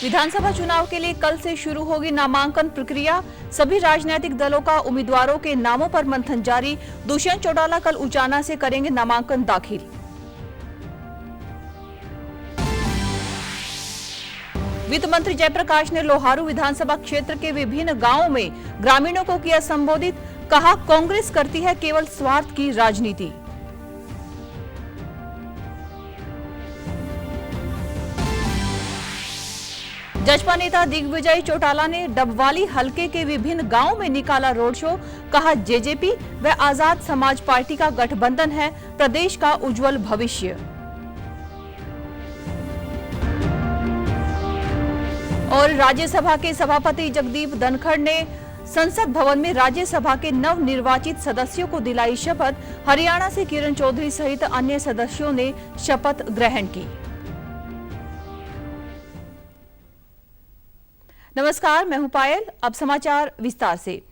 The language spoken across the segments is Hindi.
विधानसभा चुनाव के लिए कल से शुरू होगी नामांकन प्रक्रिया। सभी राजनीतिक दलों का उम्मीदवारों के नामों पर मंथन जारी। दुष्यंत चौटाला कल उचाना से करेंगे नामांकन दाखिल। वित्त मंत्री जयप्रकाश ने लोहारू विधानसभा क्षेत्र के विभिन्न गांवों में ग्रामीणों को किया संबोधित। कहा, कांग्रेस करती है केवल स्वार्थ की राजनीति। जसपा नेता दिग्विजय चौटाला ने डबवाली हलके के विभिन्न गांवों में निकाला रोड शो। कहा, जेजेपी व आजाद समाज पार्टी का गठबंधन है प्रदेश का उज्जवल भविष्य। और राज्यसभा के सभापति जगदीप धनखड़ ने संसद भवन में राज्यसभा के नव निर्वाचित सदस्यों को दिलाई शपथ। हरियाणा से किरण चौधरी सहित अन्य सदस्यों ने शपथ ग्रहण की। नमस्कार, मैं हूं पायल। अब समाचार विस्तार से।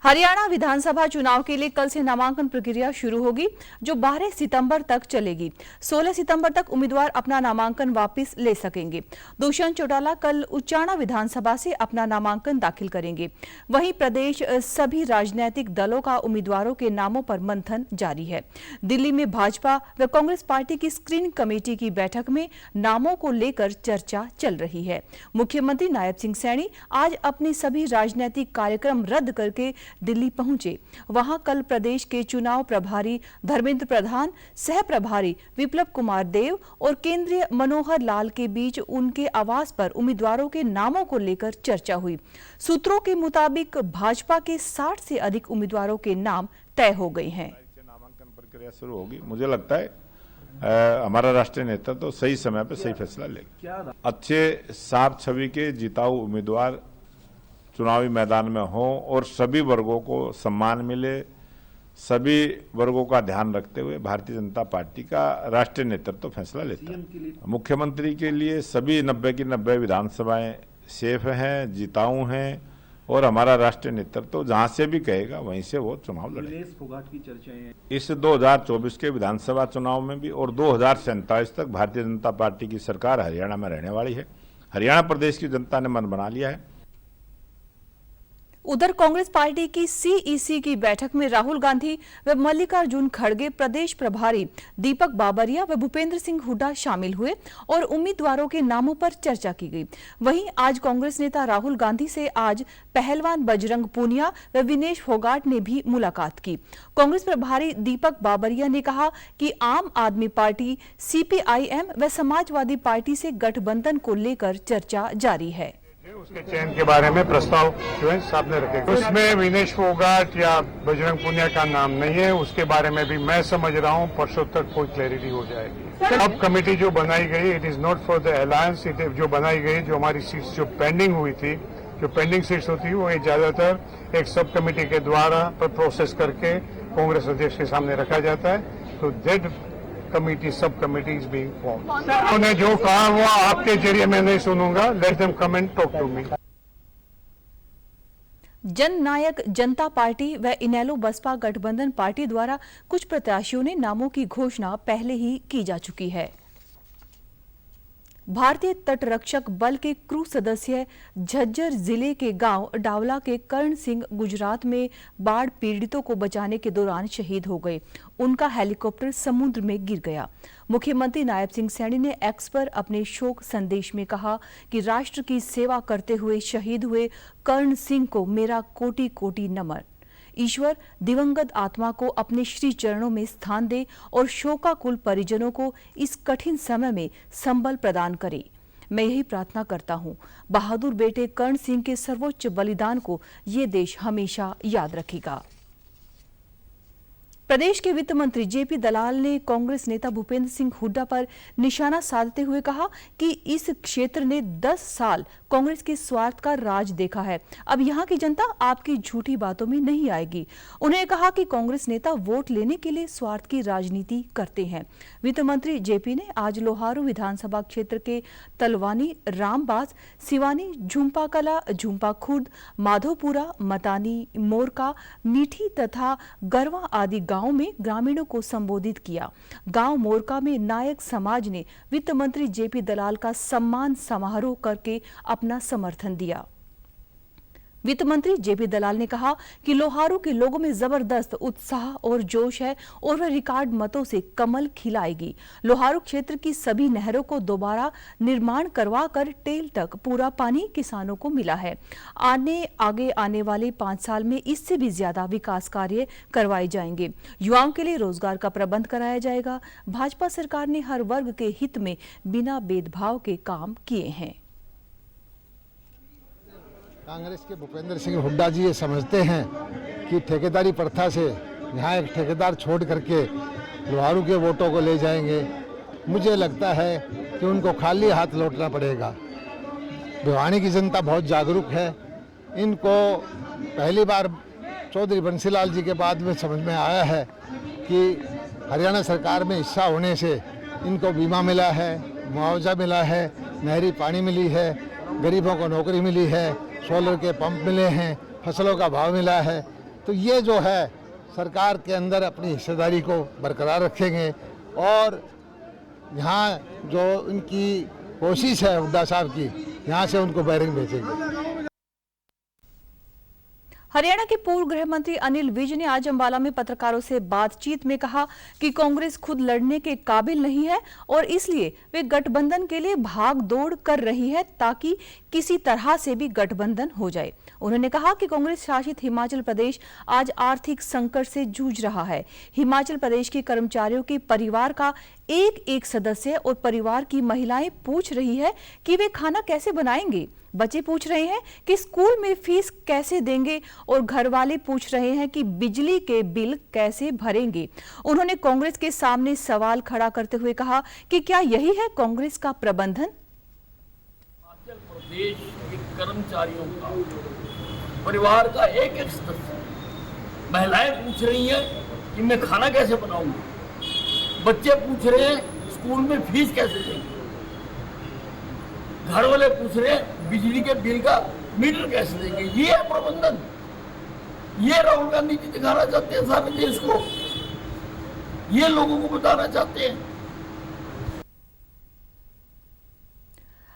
हरियाणा विधानसभा चुनाव के लिए कल से नामांकन प्रक्रिया शुरू होगी, जो 12 सितंबर तक चलेगी। 16 सितंबर तक उम्मीदवार अपना नामांकन वापस ले सकेंगे। दुष्यंत चौटाला कल उचाना विधानसभा से अपना नामांकन दाखिल करेंगे। वहीं प्रदेश सभी राजनीतिक दलों का उम्मीदवारों के नामों पर मंथन जारी है। दिल्ली में भाजपा व कांग्रेस पार्टी की स्क्रीनिंग कमेटी की बैठक में नामों को लेकर चर्चा चल रही है। मुख्यमंत्री नायब सिंह सैनी आज अपने सभी राजनीतिक कार्यक्रम रद्द करके दिल्ली पहुंचे। वहां कल प्रदेश के चुनाव प्रभारी धर्मेंद्र प्रधान, सह प्रभारी विप्लव कुमार देव और केंद्रीय मनोहर लाल के बीच उनके आवास पर उम्मीदवारों के नामों को लेकर चर्चा हुई। सूत्रों के मुताबिक भाजपा के 60 से अधिक उम्मीदवारों के नाम तय हो गए हैं। नामांकन प्रक्रिया शुरू होगी। मुझे लगता है हमारा राष्ट्रीय नेता तो सही समय पर सही फैसला लेगा। अच्छे साफ छवि के जिताऊ उम्मीदवार चुनावी मैदान में हो और सभी वर्गों को सम्मान मिले, सभी वर्गों का ध्यान रखते हुए भारतीय जनता पार्टी का राष्ट्रीय नेतृत्व फैसला लेता है। मुख्यमंत्री के लिए सभी 90 की 90 विधानसभाएं सेफ हैं, जिताऊ हैं और हमारा राष्ट्रीय नेतृत्व जहां से भी कहेगा वहीं से वो चुनाव लड़ेगा। की चर्चाएं इस 2024 के विधानसभा चुनाव में भी और 2047 तक भारतीय जनता पार्टी की सरकार हरियाणा में रहने वाली है। हरियाणा प्रदेश की जनता ने मन बना लिया है। उधर कांग्रेस पार्टी की सीईसी की बैठक में राहुल गांधी व मल्लिकार्जुन खड़गे, प्रदेश प्रभारी दीपक बाबरिया व भूपेंद्र सिंह हुड्डा शामिल हुए और उम्मीदवारों के नामों पर चर्चा की गई। वहीं आज कांग्रेस नेता राहुल गांधी से आज पहलवान बजरंग पूनिया व विनेश फोगाट ने भी मुलाकात की। कांग्रेस प्रभारी दीपक बाबरिया ने कहा कि आम आदमी पार्टी, सीपीआईएम व समाजवादी पार्टी से गठबंधन को लेकर चर्चा जारी है। उसके चयन के बारे में प्रस्ताव जो है सामने रखेगा। उसमें विनेश फोगाट या बजरंग पुनिया का नाम नहीं है। उसके बारे में भी मैं समझ रहा हूँ परसों तक कोई क्लैरिटी हो जाएगी। अब कमेटी जो बनाई गई, it is not for the alliance, it जो बनाई गई, जो हमारी सीट्स जो पेंडिंग हुई थी, जो पेंडिंग सीट्स होती है वो ज्यादातर एक सब कमेटी के द्वारा प्रोसेस करके कांग्रेस अध्यक्ष के सामने रखा जाता है। तो that committee, sub committee is being formed. उन्होंने जो कहा वो आपके जरिए मैं नहीं सुनूंगा। Let them come and talk to me. Jannayak Janta Party व इनेलो बसपा गठबंधन पार्टी द्वारा कुछ प्रत्याशियों ने नामों की घोषणा पहले ही की जा चुकी है। भारतीय तटरक्षक बल के क्रू सदस्य झज्जर जिले के गांव डावला के कर्ण सिंह गुजरात में बाढ़ पीड़ितों को बचाने के दौरान शहीद हो गए। उनका हेलीकॉप्टर समुद्र में गिर गया। मुख्यमंत्री नायब सिंह सैनी ने एक्स पर अपने शोक संदेश में कहा कि राष्ट्र की सेवा करते हुए शहीद हुए कर्ण सिंह को मेरा कोटि कोटि नमन। ईश्वर दिवंगत आत्मा को अपने श्री चरणों में स्थान दे और शोकाकुल परिजनों को इस कठिन समय में संबल प्रदान करे। मैं यही प्रार्थना करता हूं। बहादुर बेटे कर्ण सिंह के सर्वोच्च बलिदान को ये देश हमेशा याद रखेगा। प्रदेश के वित्त मंत्री जेपी दलाल ने कांग्रेस नेता भूपेंद्र सिंह हुड्डा पर निशाना साधते हुए कहा कि इस क्षेत्र ने 10 साल कांग्रेस के स्वार्थ का राज देखा है। अब यहां की जनता आपकी झूठी बातों में नहीं आएगी। उन्होंने कहा कि कांग्रेस नेता वोट लेने के लिए स्वार्थ की राजनीति करते हैं। वित्त मंत्री जेपी ने आज लोहारू विधानसभा क्षेत्र के तलवानी, रामबास, सिवानी, झुम्पा कला, झुम्पा खुर्द, माधोपुरा, मतानी, मोरका, मीठी तथा गरवा आदि गांव में ग्रामीणों को संबोधित किया। गांव मोरका में नायक समाज ने वित्त मंत्री जेपी दलाल का सम्मान समारोह करके अपना समर्थन दिया। वित्त मंत्री जेपी दलाल ने कहा कि लोहारू के लोगों में जबरदस्त उत्साह और जोश है और वह रिकॉर्ड मतों से कमल खिलाएगी। लोहारू क्षेत्र की सभी नहरों को दोबारा निर्माण करवाकर टेल तक पूरा पानी किसानों को मिला है। आगे आने वाले 5 साल में इससे भी ज्यादा विकास कार्य करवाए जाएंगे। युवाओं के लिए रोजगार का प्रबंध कराया जाएगा। भाजपा सरकार ने हर वर्ग के हित में बिना भेदभाव के काम किए हैं। कांग्रेस के भूपेंद्र सिंह हुड्डा जी ये समझते हैं कि ठेकेदारी प्रथा से यहाँ एक ठेकेदार छोड़ करके लोहारू के वोटों को ले जाएंगे। मुझे लगता है कि उनको खाली हाथ लौटना पड़ेगा। भिवानी की जनता बहुत जागरूक है। इनको पहली बार चौधरी बंसीलाल जी के बाद में समझ में आया है कि हरियाणा सरकार में हिस्सा होने से इनको बीमा मिला है, मुआवजा मिला है, नहरी पानी मिली है, गरीबों को नौकरी मिली है, सोलर के पंप मिले हैं, फसलों का भाव मिला है। तो ये जो है सरकार के अंदर अपनी हिस्सेदारी को बरकरार रखेंगे और यहाँ जो इनकी कोशिश है हुड्डा साहब की, यहाँ से उनको बैरिंग भेजेंगे। हरियाणा के पूर्व गृह मंत्री अनिल विज ने आज अंबाला में पत्रकारों से बातचीत में कहा कि कांग्रेस खुद लड़ने के काबिल नहीं है और इसलिए वे गठबंधन के लिए भाग दौड़ कर रही है ताकि किसी तरह से भी गठबंधन हो जाए। उन्होंने कहा कि कांग्रेस शासित हिमाचल प्रदेश आज आर्थिक संकट से जूझ रहा है। हिमाचल प्रदेश के कर्मचारियों के परिवार का एक सदस्य और परिवार की महिलाएं पूछ रही है कि वे खाना कैसे बनाएंगे। बच्चे पूछ रहे हैं कि स्कूल में फीस कैसे देंगे और घर वाले पूछ रहे हैं कि बिजली के बिल कैसे भरेंगे। उन्होंने कांग्रेस के सामने सवाल खड़ा करते हुए कहा कि क्या यही है कांग्रेस का प्रबंधन? हिमाचल प्रदेश के कर्मचारियों का परिवार का एक सदस्य, महिलाएं पूछ रही हैं कि मैं खाना कैसे बनाऊंगी। बच्चे पूछ रहे हैं स्कूल में फीस कैसे देंगे। घर वाले पूछ रहे हैं बिजली के बिल का मीटर कैसे देंगे। ये है प्रबंधन। ये राहुल गांधी जी दिखाना चाहते हैं सारे देश को, ये लोगों को बताना चाहते हैं।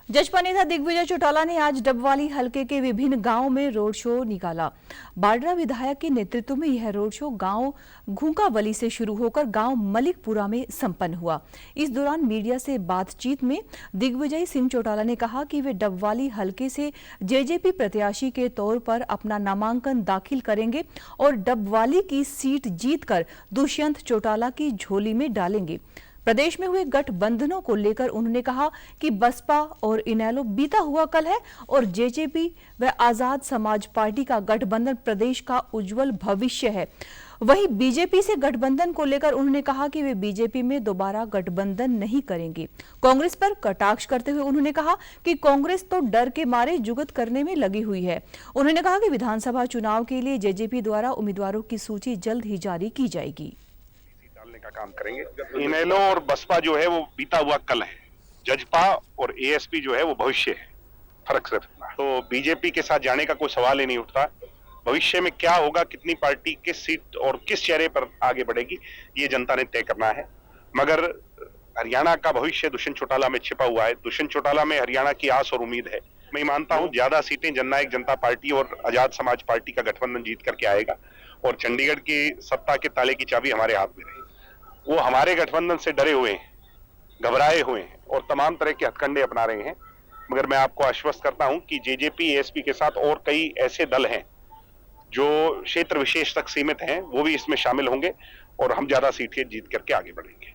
जसपा नेता दिग्विजय चौटाला ने आज डबवाली हलके के विभिन्न गांवों में रोड शो निकाला। बाडरा विधायक के नेतृत्व में यह रोड शो गांव घुंकावली से शुरू होकर गांव मलिकपुरा में संपन्न हुआ। इस दौरान मीडिया से बातचीत में दिग्विजय सिंह चौटाला ने कहा कि वे डबवाली हलके से जेजेपी प्रत्याशी के तौर पर अपना नामांकन दाखिल करेंगे और डबवाली की सीट जीतकर दुष्यंत चौटाला की झोली में डालेंगे। प्रदेश में हुए गठबंधनों को लेकर उन्होंने कहा कि बसपा और इनेलो बीता हुआ कल है और जेजेपी व आजाद समाज पार्टी का गठबंधन प्रदेश का उज्जवल भविष्य है। वहीं बीजेपी से गठबंधन को लेकर उन्होंने कहा कि वे बीजेपी में दोबारा गठबंधन नहीं करेंगे। कांग्रेस पर कटाक्ष करते हुए उन्होंने कहा कि कांग्रेस तो डर के मारे जुगत करने में लगी हुई है। उन्होंने कहा कि विधानसभा चुनाव के लिए जेजेपी द्वारा उम्मीदवारों की सूची जल्द ही जारी की जाएगी। का काम करेंगे। इनेलो और बसपा जो है वो बीता हुआ कल है, जजपा और एएसपी जो है वो भविष्य है। फर्क सिर्फ तो बीजेपी के साथ जाने का कोई सवाल ही नहीं उठता। भविष्य में क्या होगा, कितनी पार्टी किस सीट और किस चेहरे पर आगे बढ़ेगी, ये जनता ने तय करना है। मगर हरियाणा का भविष्य दुष्यंत चौटाला में छिपा हुआ है। दुष्यंत चौटाला में हरियाणा की आस और उम्मीद है। मैं मानता हूं ज्यादा सीटें जननायक जनता पार्टी और आजाद समाज पार्टी का गठबंधन जीत करके आएगा और चंडीगढ़ की सत्ता के ताले की चाबी हमारे हाथ में रहेगी। वो हमारे गठबंधन से डरे हुए हैं, घबराए हुए हैं और तमाम तरह के हथकंडे अपना रहे हैं। मगर मैं आपको आश्वस्त करता हूं कि जेजेपी एएसपी के साथ और कई ऐसे दल हैं जो क्षेत्र विशेष तक सीमित हैं, वो भी इसमें शामिल होंगे और हम ज्यादा सीटें जीत करके आगे बढ़ेंगे।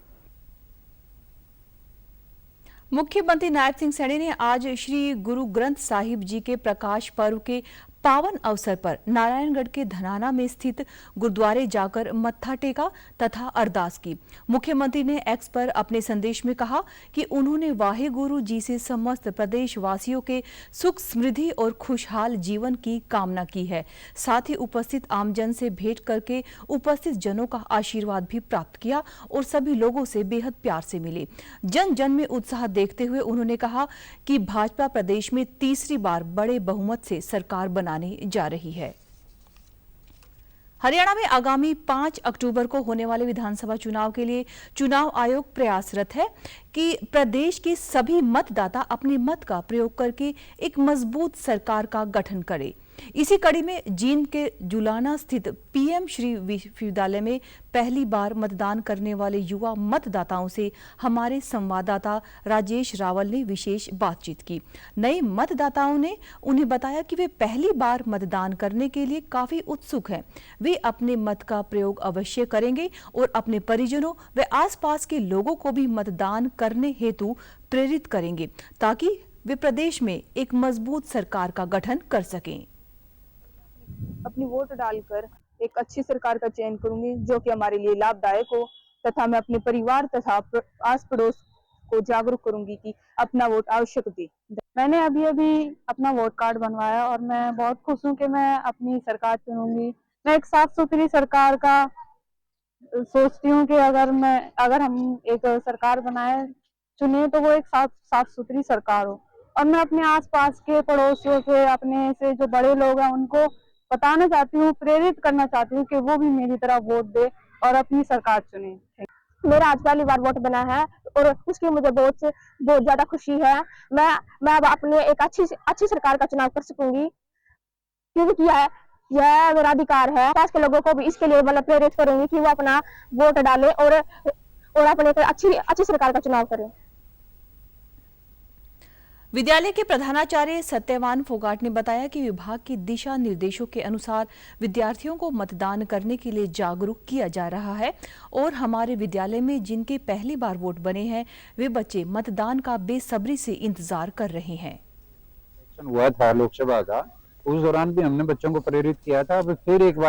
मुख्यमंत्री नायब सिंह सैनी ने आज श्री गुरु ग्रंथ साहिब जी के प्रकाश पर्व के पावन अवसर पर नारायणगढ़ के धनाना में स्थित गुरुद्वारे जाकर मत्था टेका तथा अरदास की। मुख्यमंत्री ने एक्स पर अपने संदेश में कहा कि उन्होंने वाहे गुरु जी से समस्त प्रदेशवासियों के सुख समृद्धि और खुशहाल जीवन की कामना की है। साथ ही उपस्थित आमजन से भेंट करके उपस्थित जनों का आशीर्वाद भी प्राप्त किया और सभी लोगों से बेहद प्यार से मिले। जन जन में उत्साह देखते हुए उन्होंने कहा कि भाजपा प्रदेश में तीसरी बार बड़े बहुमत से सरकार बनाने जा रही है। हरियाणा में आगामी 5 अक्टूबर को होने वाले विधानसभा चुनाव के लिए चुनाव आयोग प्रयासरत है कि प्रदेश के सभी मतदाता अपने मत का प्रयोग करके एक मजबूत सरकार का गठन करें। इसी कड़ी में जींद के जुलाना स्थित पीएम श्री विश्वविद्यालय में पहली बार मतदान करने वाले युवा मतदाताओं से हमारे संवाददाता राजेश रावल ने विशेष बातचीत की। नए मतदाताओं ने उन्हें बताया कि वे पहली बार मतदान करने के लिए काफी उत्सुक हैं। वे अपने मत का प्रयोग अवश्य करेंगे और अपने परिजनों व आसपास के लोगों को भी मतदान करने हेतु प्रेरित करेंगे ताकि वे प्रदेश में एक मजबूत सरकार का गठन कर सकें। अपनी वोट डालकर एक अच्छी सरकार का चयन करूंगी जो कि हमारे लिए लाभदायक हो तथा मैं अपने परिवार तथा आस पड़ोस को जागरूक करूंगी कि अपना वोट आवश्यक दे। मैंने अभी अपना वोट कार्ड बनवाया और मैं बहुत खुश हूं कि मैं अपनी सरकार चुनूंगी। मैं एक साफ सुथरी सरकार का सोचती हूँ कि अगर हम एक सरकार चुने तो वो एक साफ सुथरी सरकार हो। और मैं अपने आसपास के पड़ोसियों से अपने से जो बड़े लोग हैं उनको बताना चाहती हूँ, प्रेरित करना चाहती हूँ कि वो भी मेरी तरह वोट दे और अपनी सरकार चुने। मेरा आज पहली बार वोट बना है और उसकी मुझे बहुत ज्यादा खुशी है। मैं अब अपने एक अच्छी सरकार का चुनाव कर सकूंगी क्योंकि यह मेरा अधिकार है। पास के लोगों को भी इसके लिए मतलब प्रेरित करूंगी कि वो अपना वोट डाले और अपने अच्छी सरकार का चुनाव करें। विद्यालय के प्रधानाचार्य सत्यवान फोगाट ने बताया कि विभाग के दिशा निर्देशों के अनुसार विद्यार्थियों को मतदान करने के लिए जागरूक किया जा रहा है और हमारे विद्यालय में जिनके पहली बार वोट बने हैं वे बच्चे मतदान का बेसब्री से इंतजार कर रहे हैं। हुआ था लोकसभा का, उस दौरान भी हमने बच्चों को प्रेरित किया था। अब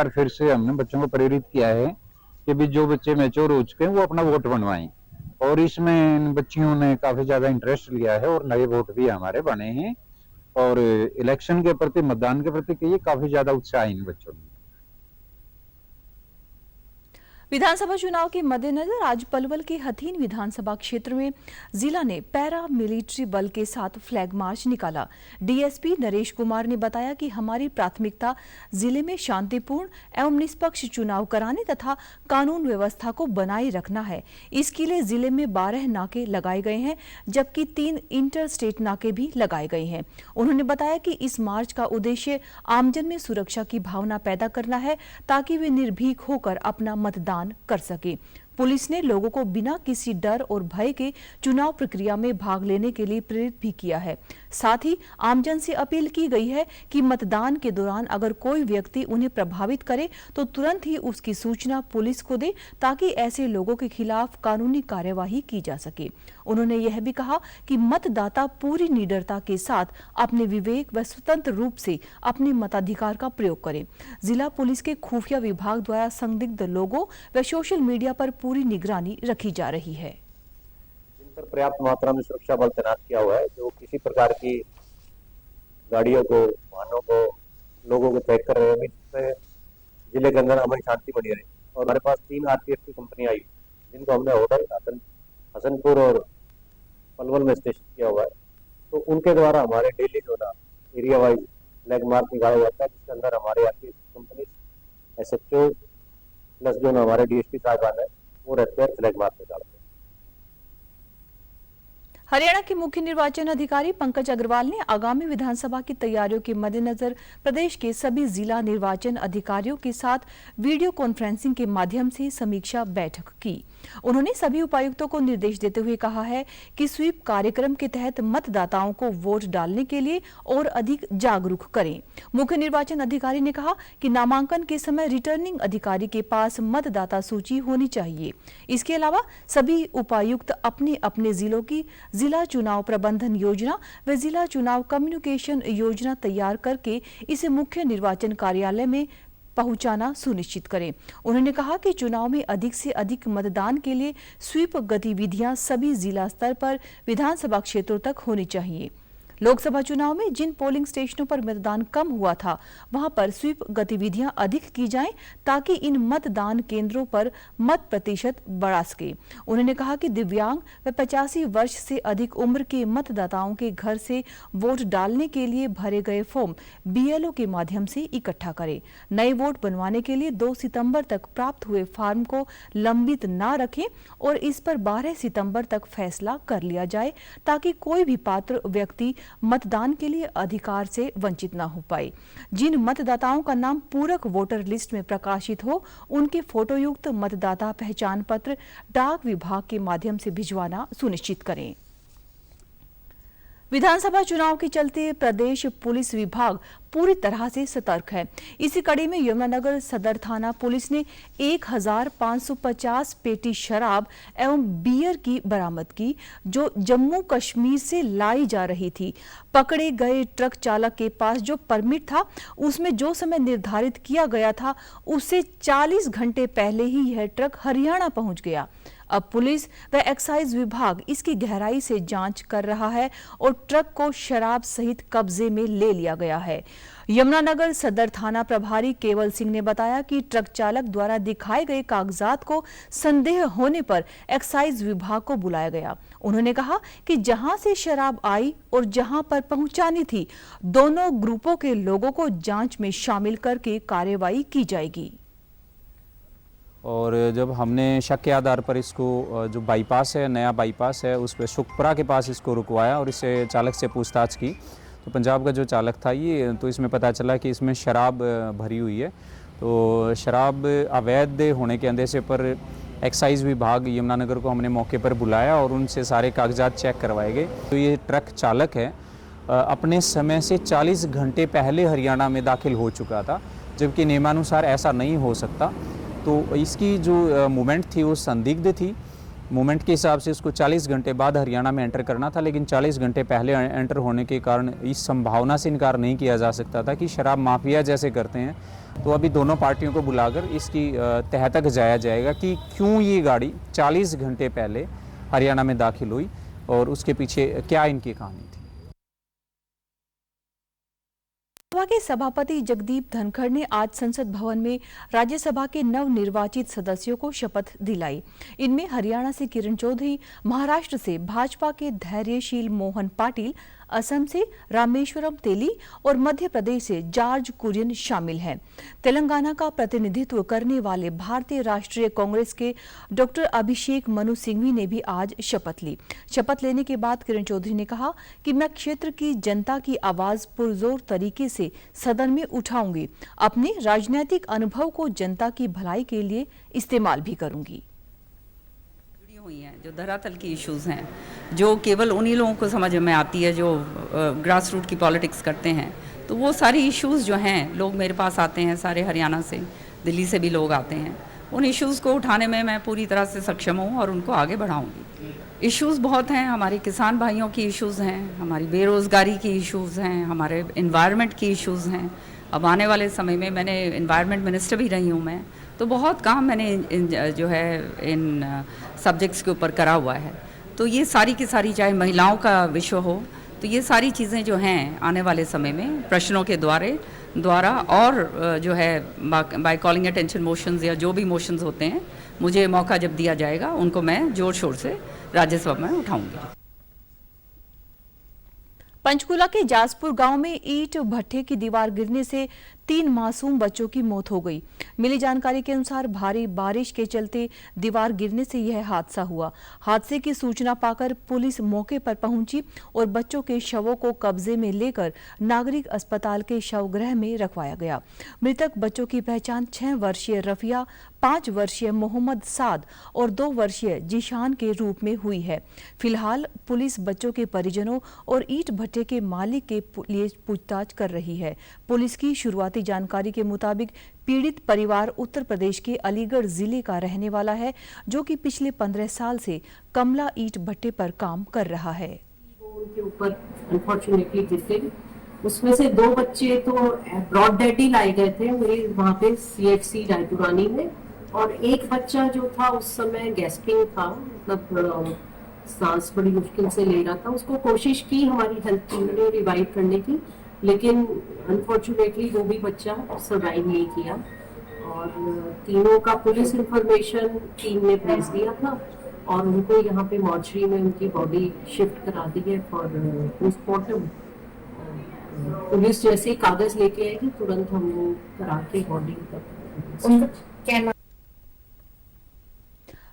फिर से हमने बच्चों को प्रेरित किया है कि भी जो बच्चे मैच्योर हो चुके हैं वो अपना वोट बनवाएं और इसमें इन बच्चियों ने काफी ज्यादा इंटरेस्ट लिया है और नए वोट भी हमारे बने हैं और इलेक्शन के प्रति, मतदान के प्रति कहिए काफी ज्यादा उत्साह है इन बच्चों में। विधानसभा चुनाव के मद्देनजर आज पलवल के हथीन विधानसभा क्षेत्र में जिला ने पैरा मिलिट्री बल के साथ फ्लैग मार्च निकाला। डीएसपी नरेश कुमार ने बताया कि हमारी प्राथमिकता जिले में शांतिपूर्ण एवं निष्पक्ष चुनाव कराने तथा कानून व्यवस्था को बनाए रखना है। इसके लिए जिले में 12 नाके लगाए गए हैं जबकि 3 इंटर स्टेट नाके भी लगाए गए हैं। उन्होंने बताया कि इस मार्च का उद्देश्य आमजन में सुरक्षा की भावना पैदा करना है ताकि वे निर्भीक होकर अपना मतदान कर सके। पुलिस ने लोगों को बिना किसी डर और भय के चुनाव प्रक्रिया में भाग लेने के लिए प्रेरित भी किया है। साथ ही आमजन से अपील की गई है कि मतदान के दौरान अगर कोई व्यक्ति उन्हें प्रभावित करे तो तुरंत ही उसकी सूचना पुलिस को दे ताकि ऐसे लोगों के खिलाफ कानूनी कार्यवाही की जा सके। उन्होंने यह भी कहा कि मतदाता पूरी निडरता के साथ अपने विवेक व स्वतंत्र रूप से अपने मताधिकार का प्रयोग करें। जिला पुलिस के खुफिया विभाग द्वारा संदिग्ध लोगों व सोशल मीडिया पर पूरी निगरानी रखी जा रही है। जिन पर पर्याप्त मात्रा में सुरक्षा बल तैनात किया हुआ है जो किसी प्रकार की गाड़ियों को, वाहनों को, लोगों को चेक कर रहे हैं जिससे जिले के अंदर हमारी शांति बनी रही। और हमारे पास 3 आरपीएफ की कंपनी आई जिनको हमने होटल हसनपुर और पलवल में स्टेशन किया हुआ है। तो उनके द्वारा हमारे डेली जो ना एरिया वाइज फ्लैग मार्च निकाला जाता है जिसके अंदर हमारे आरपीएफ कंपनी एसएचओ प्लस जो ना हमारे डीएसपी साहबान है वो रहते हैं फ्लैग मार्च निकालते हैं। हरियाणा के मुख्य निर्वाचन अधिकारी पंकज अग्रवाल ने आगामी विधानसभा की तैयारियों के मद्देनजर प्रदेश के सभी जिला निर्वाचन अधिकारियों के साथ वीडियो कॉन्फ्रेंसिंग के माध्यम से समीक्षा बैठक की। उन्होंने सभी उपायुक्तों को निर्देश देते हुए कहा है कि स्वीप कार्यक्रम के तहत मतदाताओं को वोट डालने के लिए और अधिक जागरूक करें। मुख्य निर्वाचन अधिकारी ने कहा कि नामांकन के समय रिटर्निंग अधिकारी के पास मतदाता सूची होनी चाहिए। इसके अलावा सभी उपायुक्त अपने अपने जिलों की जिला चुनाव प्रबंधन योजना व जिला चुनाव कम्युनिकेशन योजना तैयार करके इसे मुख्य निर्वाचन कार्यालय में पहुंचाना सुनिश्चित करें। उन्होंने कहा कि चुनाव में अधिक से अधिक मतदान के लिए स्वीप गतिविधियां सभी जिला स्तर पर विधानसभा क्षेत्रों तक होनी चाहिए। लोकसभा चुनाव में जिन पोलिंग स्टेशनों पर मतदान कम हुआ था वहां पर स्वीप गतिविधियां अधिक की जाएं ताकि इन मतदान केंद्रों पर मत प्रतिशत बढ़ा सके। उन्होंने कहा कि दिव्यांग व 85 वर्ष से अधिक उम्र के मतदाताओं के घर से वोट डालने के लिए भरे गए फॉर्म BLO के माध्यम से इकट्ठा करें। नए वोट बनवाने के लिए 2 सितंबर तक प्राप्त हुए फार्म को लंबित न रखें और इस पर 12 सितंबर तक फैसला कर लिया जाए ताकि कोई भी पात्र व्यक्ति मतदान के लिए अधिकार से वंचित न हो पाए। जिन मतदाताओं का नाम पूरक वोटर लिस्ट में प्रकाशित हो उनके फोटोयुक्त मतदाता पहचान पत्र डाक विभाग के माध्यम से भिजवाना सुनिश्चित करें। विधानसभा चुनाव के चलते प्रदेश पुलिस विभाग पूरी तरह से सतर्क है। इसी कड़ी में यमुनानगर सदर थाना पुलिस ने 1550 पेटी शराब एवं बियर की बरामद की जो जम्मू कश्मीर से लाई जा रही थी। पकड़े गए ट्रक चालक के पास जो परमिट था उसमें जो समय निर्धारित किया गया था उससे 40 घंटे पहले ही यह ट्रक हरियाणा पहुंच गया। अब पुलिस व एक्साइज विभाग इसकी गहराई से जांच कर रहा है और ट्रक को शराब सहित कब्जे में ले लिया गया है। यमुनानगर सदर थाना प्रभारी केवल सिंह ने बताया कि ट्रक चालक द्वारा दिखाए गए कागजात को संदेह होने पर एक्साइज विभाग को बुलाया गया। उन्होंने कहा कि जहां से शराब आई और जहां पर पहुंचानी थी दोनों ग्रुपों के लोगों को जांच में शामिल करके कार्रवाई की जाएगी। और जब हमने शक के आधार पर इसको जो बाईपास है, नया बाईपास है, उस पर सुखपुरा के पास इसको रुकवाया और इससे चालक से पूछताछ की तो पंजाब का जो चालक था ये तो इसमें पता चला कि इसमें शराब भरी हुई है। तो शराब अवैध होने के अंदेशे पर एक्साइज विभाग यमुनानगर को हमने मौके पर बुलाया और उनसे सारे कागजात चेक करवाए गए। तो ये ट्रक चालक है अपने समय से 40 घंटे पहले हरियाणा में दाखिल हो चुका था, जबकि नियमानुसार ऐसा नहीं हो सकता। तो इसकी जो मूवमेंट थी वो संदिग्ध थी। मूवमेंट के हिसाब से इसको 40 घंटे बाद हरियाणा में एंटर करना था, लेकिन 40 घंटे पहले एंटर होने के कारण इस संभावना से इनकार नहीं किया जा सकता था कि शराब माफिया जैसे करते हैं। तो अभी दोनों पार्टियों को बुलाकर इसकी तह तक जाया जाएगा कि क्यों ये गाड़ी 40 घंटे पहले हरियाणा में दाखिल हुई और उसके पीछे क्या इनकी कहानी थी। राज्यसभा के सभापति जगदीप धनखड़ ने आज संसद भवन में राज्यसभा के नवनिर्वाचित सदस्यों को शपथ दिलाई। इनमें हरियाणा से किरण चौधरी, महाराष्ट्र से भाजपा के धैर्यशील मोहन पाटिल, असम से रामेश्वरम तेली और मध्य प्रदेश से जॉर्ज कुरियन शामिल हैं। तेलंगाना का प्रतिनिधित्व करने वाले भारतीय राष्ट्रीय कांग्रेस के डॉक्टर अभिषेक मनु सिंघवी ने भी आज शपथ ली। शपथ लेने के बाद किरण चौधरी ने कहा कि मैं क्षेत्र की जनता की आवाज पुरजोर तरीके से सदन में उठाऊंगी। अपने राजनीतिक अनुभव को जनता की भलाई के लिए इस्तेमाल भी करूंगी। हुई हैं जो धरातल की इश्यूज हैं, जो केवल उन्हीं लोगों को समझ में आती है जो ग्रास रूट की पॉलिटिक्स करते हैं। तो वो सारी इश्यूज जो हैं, लोग मेरे पास आते हैं, सारे हरियाणा से, दिल्ली से भी लोग आते हैं। उन इश्यूज को उठाने में मैं पूरी तरह से सक्षम हूँ और उनको आगे बढ़ाऊंगी। इश्यूज बहुत हैं, हमारे किसान भाइयों की इश्यूज हैं, हमारी बेरोजगारी की इश्यूज हैं, हमारे एनवायरनमेंट की इश्यूज हैं। अब आने वाले समय में मैंने एनवायरनमेंट मिनिस्टर भी रही हूँ मैं, तो बहुत काम मैंने जो है इन सब्जेक्ट्स के ऊपर करा हुआ है। तो ये सारी की सारी, चाहे महिलाओं का विषय हो, तो ये सारी चीज़ें जो हैं आने वाले समय में प्रश्नों के द्वारा और जो है बाय कॉलिंग अटेंशन मोशंस या जो भी मोशंस होते हैं, मुझे मौका जब दिया जाएगा उनको मैं जोर शोर से राज्यसभा में उठाऊंगी। पंचकुला के जासपुर गांव में ईंट भट्ठे की दीवार गिरने से 3 मासूम बच्चों की मौत हो गई। मिली जानकारी के अनुसार भारी बारिश के चलते दीवार गिरने से यह हादसा हुआ। हादसे की सूचना पाकर पुलिस मौके पर पहुंची और बच्चों के शवों को कब्जे में लेकर नागरिक अस्पताल के शवगृह में रखवाया गया। मृतक बच्चों की पहचान 6 वर्षीय रफिया, 5 वर्षीय मोहम्मद साद और 2 वर्षीय जीशान के रूप में हुई है। फिलहाल पुलिस बच्चों के परिजनों और ईंट भट्टे के मालिक के लिए पूछताछ कर रही है। पुलिस की शुरुआती जानकारी के मुताबिक पीड़ित परिवार उत्तर प्रदेश के अलीगढ़ जिले का रहने वाला है, जो कि पिछले 15 साल से कमला ईंट भट्टे पर काम कर रहा है। उनके ऊपर अनफॉर्चुनेटली गिर गई। उसमें से 2 बच्चे तो ब्रॉड डेड ही लाए गए थे मेरे वहाँ पे CHC रायपुरानी में, और एक बच्चा जो था उस समय गैस्पिंग था, मतलब सांस बड़ी मुश्किल से ले रहा था। उसको कोशिश की हमारी हेल्थ टीम ने रिवाइव करने की, लेकिन अनफॉर्चुनेटली वो भी बच्चा सर्वाइव नहीं किया। और तीनों का पुलिस इंफॉर्मेशन टीम ने भेज दिया था और उनको यहाँ पे मॉर्चरी में उनकी बॉडी शिफ्ट करा दी है फॉर पोस्टमार्टम। पुलिस जैसे ही कागज लेके आएगी तुरंत हम वो करा के बॉडी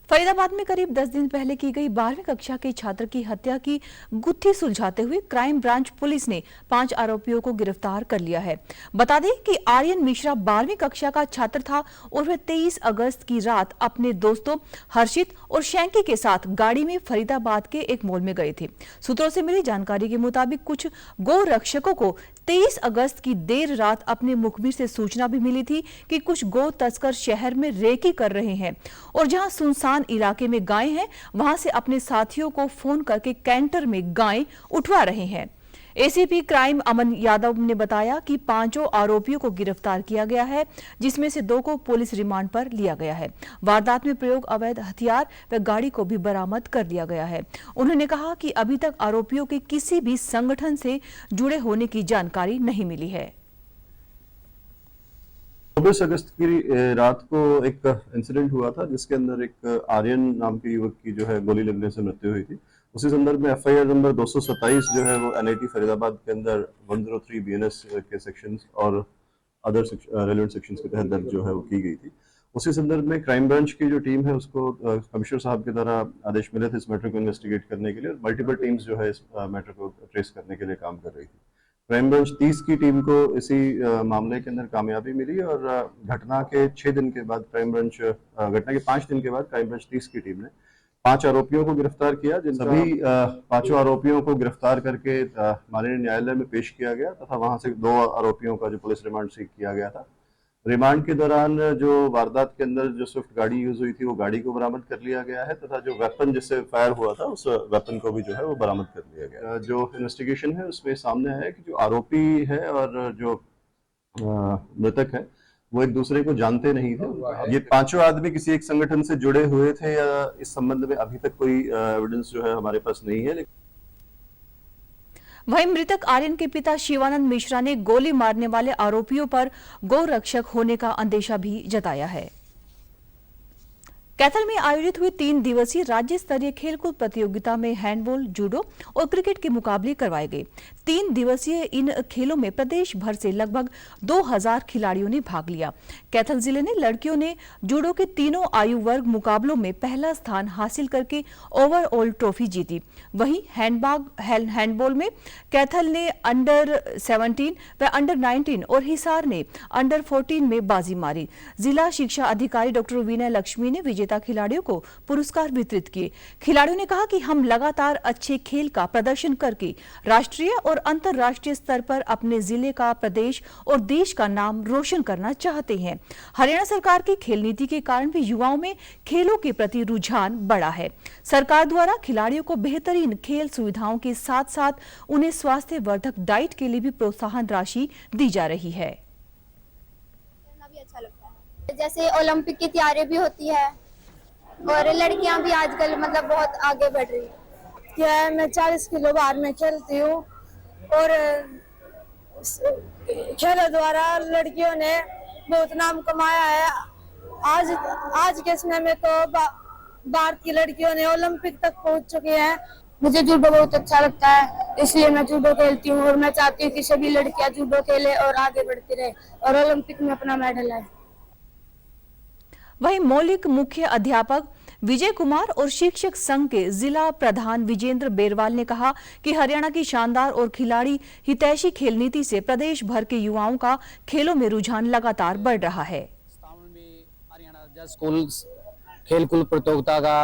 फरीदाबाद में करीब 10 दिन पहले की गई 12वीं कक्षा के छात्र की हत्या की गुत्थी सुलझाते हुए क्राइम ब्रांच पुलिस ने 5 आरोपियों को गिरफ्तार कर लिया है। बता दें कि आर्यन मिश्रा 12वीं कक्षा का छात्र था और वह 23 अगस्त की रात अपने दोस्तों हर्षित और शैंकी के साथ गाड़ी में फरीदाबाद के एक मॉल में गए थे। सूत्रों से मिली जानकारी के मुताबिक कुछ गौ रक्षकों को 23 अगस्त की देर रात अपने मुखबिर से सूचना भी मिली थी कि कुछ गौ तस्कर शहर में रेकी कर रहे हैं और जहां सुनसान इलाके में गायें हैं, वहां से अपने साथियों को फोन करके कैंटर में गायें उठवा रहे हैं। एसीपी क्राइम अमन यादव ने बताया कि 5 आरोपियों को गिरफ्तार किया गया है, जिसमें से 2 को पुलिस रिमांड पर लिया गया है। वारदात में प्रयोग अवैध हथियार व गाड़ी को भी बरामद कर लिया गया है। उन्होंने कहा कि अभी तक आरोपियों के किसी भी संगठन से जुड़े होने की जानकारी नहीं मिली है। 24 अगस्त की रात को एक इंसिडेंट हुआ था जिसके अंदर एक आर्यन नाम के युवक की जो है गोली लगने से मृत्यु हुई थी। उसी संदर्भ में FIR नंबर 227 जो है वो NIT फरीदाबाद के अंदर 103 BNS के सेक्शंस और अदर रेलेवेंट सेक्शंस के तहत दर्ज जो है वो की गई थी। उसी संदर्भ में क्राइम ब्रांच की जो टीम है उसको कमिश्नर साहब के द्वारा आदेश मिले थे इस मैटर को इन्वेस्टिगेट करने के लिए, और मल्टीपल टीम्स जो है इस मैटर को ट्रेस करने के लिए काम कर रही थी। क्राइम ब्रांच 30 की टीम को इसी मामले के अंदर कामयाबी मिली और घटना के 6 दिन के बाद घटना के 5 दिन के बाद क्राइम ब्रांच 30 की टीम ने 5 आरोपियों को गिरफ्तार किया, जिन सभी 5 आरोपियों को गिरफ्तार करके माननीय न्यायालय में पेश किया गया तथा वहां से 2 आरोपियों का जो पुलिस रिमांड सीख किया गया था। रिमांड के दौरान जो वारदात के अंदर जो स्विफ्ट गाड़ी यूज हुई थी वो गाड़ी को बरामद कर लिया गया है तथा जो वेपन जिससे फायर हुआ था उस वेपन को भी जो है वो बरामद कर लिया गया। जो इन्वेस्टिगेशन है उसमें सामने आया कि जो आरोपी है और जो मृतक है वो एक दूसरे को जानते नहीं थे। ये 5 आदमी किसी एक संगठन से जुड़े हुए थे या इस संबंध में अभी तक कोई एविडेंस जो है हमारे पास नहीं है। वहीं मृतक आर्यन के पिता शिवानंद मिश्रा ने गोली मारने वाले आरोपियों पर गौ रक्षक होने का अंदेशा भी जताया है। कैथल में आयोजित हुई 3 दिवसीय राज्य स्तरीय खेलकूद प्रतियोगिता में हैंडबॉल, जूडो और क्रिकेट के मुकाबले करवाए गए। 3 दिवसीय इन खेलों में प्रदेश भर से लगभग 2000 खिलाड़ियों ने भाग लिया। कैथल जिले ने लड़कियों ने जूडो के तीनों आयु वर्ग मुकाबलों में पहला स्थान हासिल करके ओवरऑल ट्रॉफी जीती। वहीं हैंडबॉल में कैथल ने अंडर 17 व अंडर 19 और हिसार ने अंडर 14 में बाजी मारी। जिला शिक्षा अधिकारी डॉक्टर विनय लक्ष्मी ने विजेता खिलाड़ियों को पुरस्कार वितरित किए। खिलाड़ियों ने कहा कि हम लगातार अच्छे खेल का प्रदर्शन करके राष्ट्रीय और अंतर्राष्ट्रीय स्तर पर अपने जिले का, प्रदेश और देश का नाम रोशन करना चाहते हैं। हरियाणा सरकार की खेल नीति के कारण भी युवाओं में खेलों के प्रति रुझान बढ़ा है। सरकार द्वारा खिलाड़ियों को बेहतरीन खेल सुविधाओं के साथ साथ उन्हें स्वास्थ्य वर्धक डाइट के लिए भी प्रोत्साहन राशि दी जा रही है। अच्छा लगता है, जैसे ओलंपिक की तैयारी भी होती है और लड़कियां भी आजकल मतलब बहुत आगे बढ़ रही है। क्या है, मैं 40 किलो बार में खेलती हूँ और खेलों द्वारा लड़कियों ने बहुत नाम कमाया है। आज के समय में तो भारत की लड़कियों ने ओलंपिक तक पहुंच चुकी हैं। मुझे जूडो बहुत अच्छा लगता है, इसलिए मैं जूडो खेलती हूँ और मैं चाहती हूँ कि सभी लड़कियां जूडो खेले और आगे बढ़ती रहे और ओलंपिक में अपना मेडल लाए। वहीं मौलिक मुख्य अध्यापक विजय कुमार और शिक्षक संघ के जिला प्रधान विजेंद्र बेरवाल ने कहा कि हरियाणा की शानदार और खिलाड़ी हितैषी खेल नीति से प्रदेश भर के युवाओं का खेलों में रुझान लगातार बढ़ रहा है। स्कूल खेलकूद प्रतियोगिता का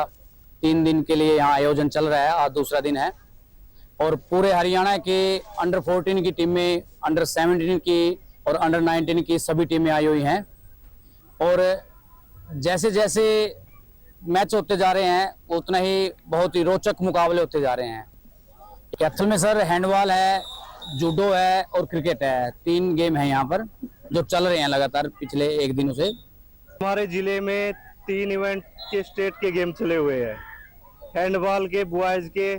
3 दिन के लिए यहाँ आयोजन चल रहा है, आज दूसरा दिन है और पूरे हरियाणा के अंडर 14 की टीमें, अंडर 17 की और अंडर 19 की सभी टीमें आई हुई हैं और जैसे जैसे मैच होते जा रहे हैं उतना ही बहुत ही रोचक मुकाबले होते जा रहे हैं। कैथल में सर हैंडबॉल है, जूडो है और क्रिकेट है, 3 गेम है यहाँ पर जो चल रहे हैं लगातार पिछले 1 दिनों से। हमारे जिले में 3 इवेंट के स्टेट के गेम चले हुए हैं, हैंडबॉल के, बॉयज के।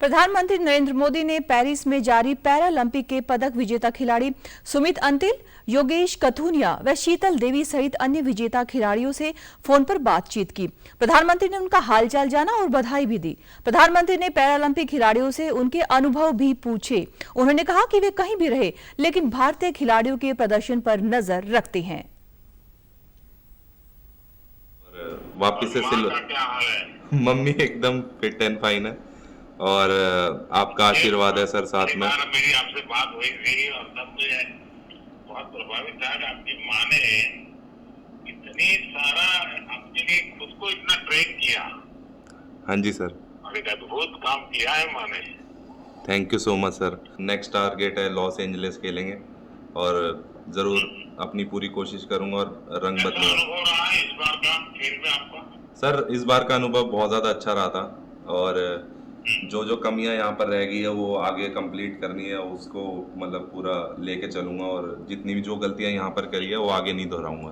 प्रधानमंत्री नरेंद्र मोदी ने पेरिस में जारी पैरालंपिक के पदक विजेता खिलाड़ी सुमित अंतिल, योगेश कथुनिया व शीतल देवी सहित अन्य विजेता खिलाड़ियों से फोन पर बातचीत की। प्रधानमंत्री ने उनका हालचाल जाना और बधाई भी दी। प्रधानमंत्री ने पैरालंपिक खिलाड़ियों से उनके अनुभव भी पूछे। उन्होंने कहा कि वे कहीं भी रहे लेकिन भारतीय खिलाड़ियों के प्रदर्शन पर नजर रखते हैं। वापिस से मम्मी एकदम फिट एंड फाइन है और आपका आशीर्वाद है सर साथ में। मेरी आपसे बात हुई थी और तब मुझे बहुत प्रभावित था कि आपकी माँ ने इतनी सारा आपके लिए खुद को इतना ट्रेन किया। हाँ जी सर, और एक अद्भुत काम किया है माँ ने। Thank you so much sir. Next target है लॉस एंजलिस खेलेंगे और जरूर अपनी पूरी कोशिश करूंगा और रंग बदलूंगा। अनुभव रहा है इस बार का खेल में आपका? सर इस बार का अनुभव बहुत ज्यादा अच्छा रहा था और जो कमियां यहाँ पर रह गई है वो आगे कंप्लीट करनी है, उसको मतलब पूरा लेके चलूंगा और जितनी भी जो गलतियां यहाँ पर करी है वो आगे नहीं दोहराऊंगा।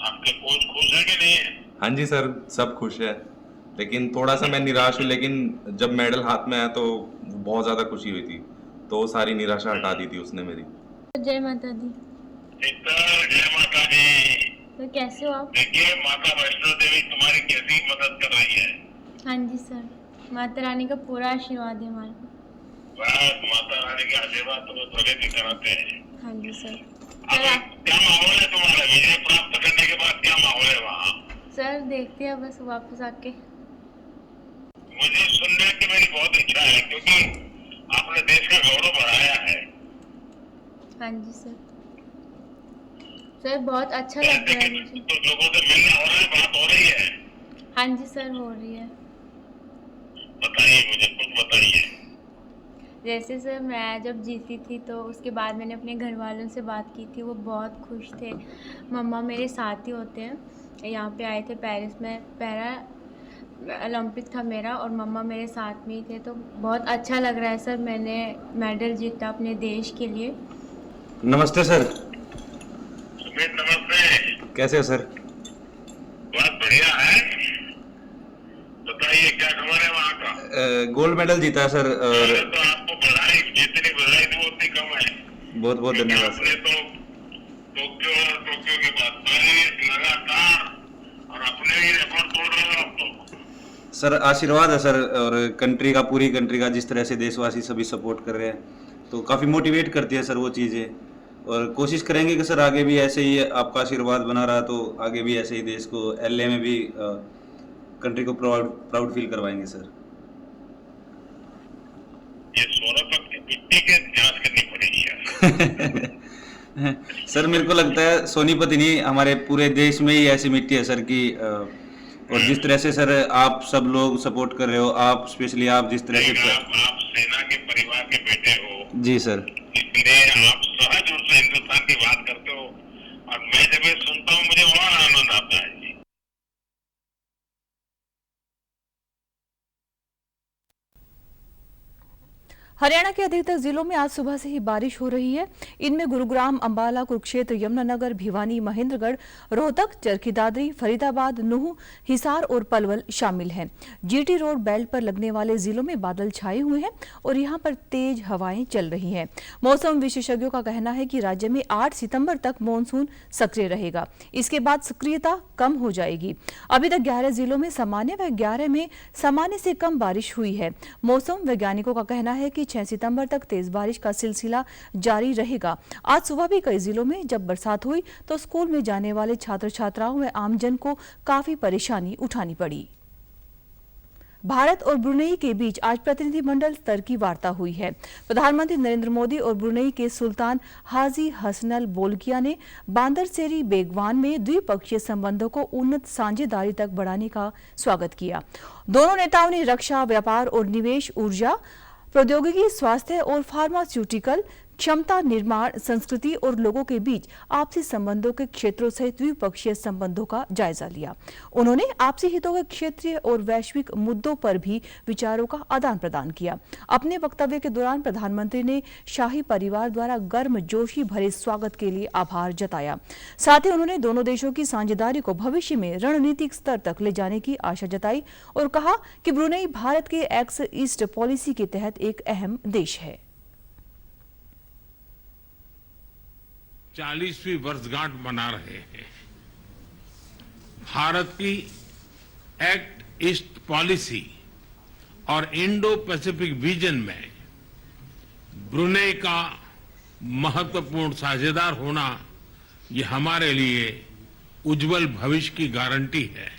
आपके कोच खुश है कि नहीं है? हाँ जी सर, सब खुश है लेकिन थोड़ा सा मैं निराश हूँ, लेकिन जब मेडल हाथ में आया तो बहुत ज्यादा खुशी हुई थी, तो सारी निराशा हटा दी थी उसने मेरी। जय माता दी। जय माता दी। तो कैसे हो आप? देखिए माता वैष्णो देवी तुम्हारी कैसी मदद कर रही है। हाँ जी सर, माता रानी का पूरा आशीर्वाद है हमारे को। बस माता रानी के आशीर्वाद तुम्हें प्रगति कराते हैं। हाँ जी सर। क्या माहौल है तुम्हारा विजय प्राप्त करने के बाद? क्या माहौल है वहाँ? सर देखते हैं बस वापस आके। मुझे सुनने की मेरी बहुत इच्छा है क्योंकि आपने देश का गौरव बढ़ाया है। हाँ जी सर। सर बहुत अच्छा लग रहा है मुझे। तो लोगों से मिलना हो रहा है, बात हो रही है? हाँ जी सर, हो रही है। बताइए, मुझे कुछ बताइए। जैसे सर मैं जब जीती थी तो उसके बाद मैंने अपने घर वालों से बात की थी, वो बहुत खुश थे। मम्मा मेरे साथ ही होते हैं, यहाँ पे आए थे पेरिस में, पैरा ओलंपिक था मेरा और मम्मा मेरे साथ में ही थे, तो बहुत अच्छा लग रहा है सर, मैंने मेडल जीता अपने देश के लिए। नमस्ते सर। सुमित नमस्ते। कैसे हो सर? बहुत बढ़िया है, बताइए क्या खबर है वहाँ का? गोल्ड मेडल जीता है सर और तो आपको बधाई, जितनी बधाई थी उतनी कम है। बहुत बहुत धन्यवाद सर। आपने तो टोक्यो के बाद पेरिस लगातार और अपने ही रिकॉर्ड तोड़ रहे हो आप तो। सर आशीर्वाद है सर, और कंट्री का, पूरी कंट्री का जिस तरह से देशवासी सभी सपोर्ट कर रहे हैं तो काफ़ी मोटिवेट करती है सर वो चीज़ें, और कोशिश करेंगे कि सर आगे भी ऐसे ही आपका आशीर्वाद बना रहा तो आगे भी ऐसे ही देश को एलए में भी कंट्री को प्राउड फील करवाएंगे सर। ये सोनीपत की मिट्टी की जांच करनी पड़ेगी यार। सर मेरे को लगता है सोनीपत ही नहीं, हमारे पूरे देश में ही ऐसी मिट्टी है सर की, और जिस तरह से सर आप सब लोग सपोर्ट कर रहे हो, आप स्पेशली आप जिस तरह से आप सेना के परिवार के बेटे हो। जी सर। इसलिए आप सहज रूप से हिंदुस्तान की बात करते हो और मैं जब ये सुनता हूँ मुझे और आनंद आता है। हरियाणा के अधिकतर जिलों में आज सुबह से ही बारिश हो रही है। इनमें गुरुग्राम, अंबाला, कुरुक्षेत्र, यमुनानगर, भिवानी, महेंद्रगढ़, रोहतक, चरखी दादरी, फरीदाबाद, नूंह, हिसार और पलवल शामिल हैं। जीटी रोड बेल्ट पर लगने वाले जिलों में बादल छाए हुए हैं और यहां पर तेज हवाएं चल रही हैं। मौसम विशेषज्ञों का कहना है कि राज्य में 8 सितंबर तक मानसून सक्रिय रहेगा, इसके बाद सक्रियता कम हो जाएगी। अभी तक 11 जिलों में सामान्य व 11 में सामान्य से कम बारिश हुई है। मौसम वैज्ञानिकों का कहना है कि 6 सितंबर तक तेज बारिश का सिलसिला जारी रहेगा। आज सुबह भी कई जिलों में जब बरसात हुई तो स्कूल में जाने वाले छात्र छात्राओं व आमजन को काफी परेशानी उठानी पड़ी। भारत और ब्रुनेई के बीच आज प्रतिनिधिमंडल स्तर की वार्ता हुई है। प्रधानमंत्री नरेंद्र मोदी और ब्रुनेई के सुल्तान हाजी हसनल बोल्किया ने बांदर सेरी बेगवान में द्विपक्षीय संबंधों को उन्नत साझेदारी तक बढ़ाने का स्वागत किया। दोनों नेताओं ने रक्षा, व्यापार और निवेश, ऊर्जा, प्रौद्योगिकी, स्वास्थ्य और फार्मास्यूटिकल, क्षमता निर्माण, संस्कृति और लोगों के बीच आपसी संबंधों के क्षेत्रों सहित द्विपक्षीय संबंधों का जायजा लिया। उन्होंने आपसी हितों के क्षेत्रीय और वैश्विक मुद्दों पर भी विचारों का आदान प्रदान किया। अपने वक्तव्य के दौरान प्रधानमंत्री ने शाही परिवार द्वारा गर्मजोशी भरे स्वागत के लिए आभार जताया। साथ ही उन्होंने दोनों देशों की साझेदारी को भविष्य में रणनीतिक स्तर तक ले जाने की आशा जताई और कहा कि ब्रुनेई भारत के एक्ट ईस्ट पॉलिसी के तहत एक अहम देश है। 40वीं वर्षगांठ मना रहे हैं। भारत की एक्ट ईस्ट पॉलिसी और इंडो पैसिफिक विजन में ब्रुनेई का महत्वपूर्ण साझेदार होना ये हमारे लिए उज्जवल भविष्य की गारंटी है।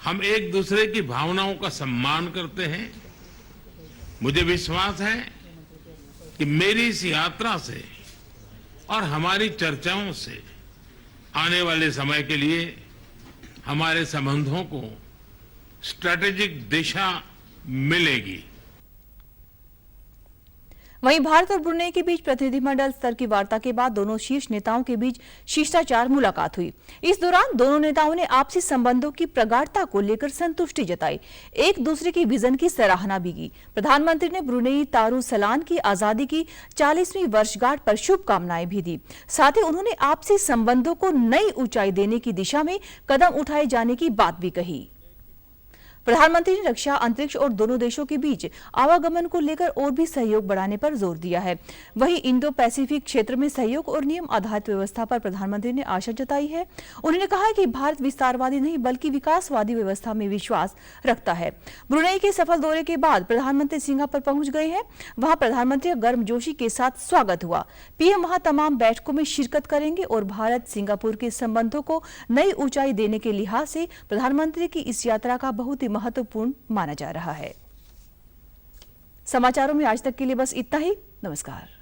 हम एक दूसरे की भावनाओं का सम्मान करते हैं। मुझे विश्वास है कि मेरी इस यात्रा से और हमारी चर्चाओं से आने वाले समय के लिए हमारे संबंधों को स्ट्रैटेजिक दिशा मिलेगी। वहीं भारत और ब्रुनेई के बीच प्रतिनिधिमंडल स्तर की वार्ता के बाद दोनों शीर्ष नेताओं के बीच शिष्टाचार मुलाकात हुई। इस दौरान दोनों नेताओं ने आपसी संबंधों की प्रगाढ़ता को लेकर संतुष्टि जताई, एक दूसरे की विजन की सराहना भी की। प्रधानमंत्री ने ब्रुनेई दारुसलाम की आजादी की 40वीं वर्षगांठ पर शुभकामनाएं भी दी। साथ ही उन्होंने आपसी संबंधों को नई ऊंचाई देने की दिशा में कदम उठाए जाने की बात भी कही। प्रधानमंत्री ने रक्षा, अंतरिक्ष और दोनों देशों के बीच आवागमन को लेकर और भी सहयोग बढ़ाने पर जोर दिया है। वहीं इंडो पैसिफिक क्षेत्र में सहयोग और नियम आधारित व्यवस्था पर प्रधानमंत्री ने आशा जताई है। उन्होंने कहा है कि भारत विस्तारवादी नहीं बल्कि विकासवादी व्यवस्था में विश्वास रखता है। ब्रुनेई के सफल दौरे के बाद प्रधानमंत्री सिंगापुर पहुंच गए हैं। वहां प्रधानमंत्री का गर्मजोशी के साथ स्वागत हुआ। पीएम वहां तमाम बैठकों में शिरकत करेंगे और भारत सिंगापुर के संबंधों को नई ऊंचाई देने के लिहाज से प्रधानमंत्री की इस यात्रा का बहुत ही महत्वपूर्ण माना जा रहा है। समाचारों में आज तक के लिए बस इतना ही। नमस्कार।